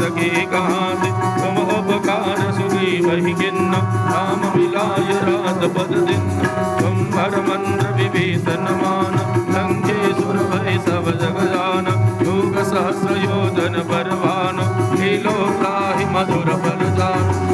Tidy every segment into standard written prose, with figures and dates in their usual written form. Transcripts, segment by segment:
सके कहाते, तुम उपकार सुग्रीव ही किन्ना, राम मिलाय रात पद दिन। तुम हर मंत्र विभीषण मान, लंके सुर भय सब जग जान। योग सहस्र योजन बलवान, लीलो त्राहि मधुर फल जान।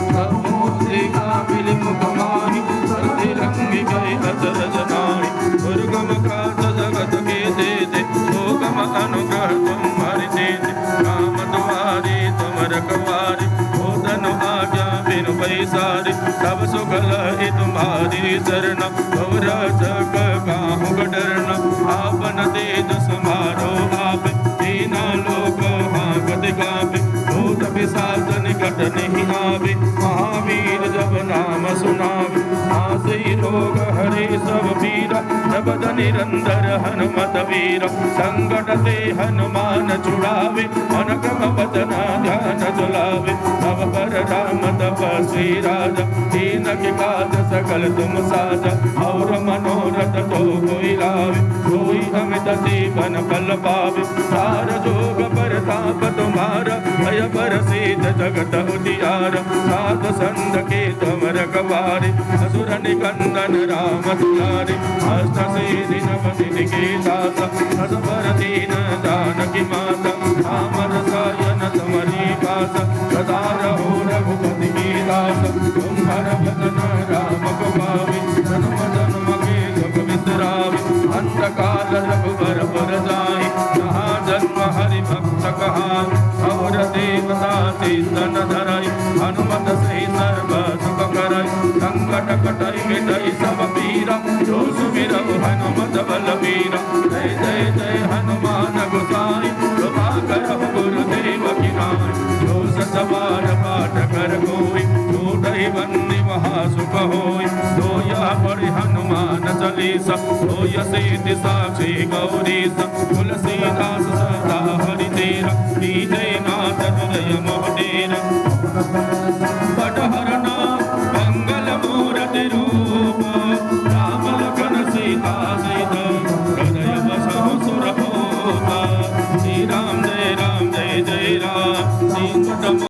मिल मुख माहि, सर्दि रंग गए अचरज नाहि। दुर्गम काज जगत के देते, लोकम अनुग्रह तुम्हारी देते। राम तुम्हारी तुम रखवारे, होतन आज्ञा बिनु पैसारे। तब सुख लहे तुम्हारी शरण, और जग काहू डरना। आपन तेज समारो आप, दीना लोक हाकत कापे। भूत पिशाच निकट नहीं आवे, महावीर जब नाम सुनावे। आसे रोग हरे सब पीरा, जपत निरंतर हनुमत वीरा। संकट ते हनुमान छुड़ावे, मन क्रम वचन ध्यान जुलावे। तब पर राम तपस्वी राजा, दीन के काज सकल तुम साजा। और मनोरथ तो कोई लावे, कोई अमित जीवन फल पावे। सार जोग परताप तुम्हारा, भय परसिद्ध जगत उजियारा। साध संत के तुम रखवारे, असुर निकंदन राम दुलारे। अष्ट सिद्धि नव निधि के दासा, असबर दीन जानकी माता। राम रसायन तुम्हारी पासा, सदा रहो रघुपति की दास। तुम्हार भजन राम को पावे, जन्म जन्म के दुख बिसरावे। अंतकाल रघुबर पुर जाई, जहाँ जन्म हरि भक्त कहाई। और देवता चिंतन धराई, हनुमत से सर्व सुख कराई। संकट कटाई मिटाई सब पीरा, जो सुमिरौ हनुमत बलबीरा। जय जय जय हनुमान गोसाई, कृपा करहु गुरुदेव की नाई। जो सत बार पाठ कर कोई, छूटहि बंदी महासुख होई। जो यह पढ़ि हनुमान चालीसा,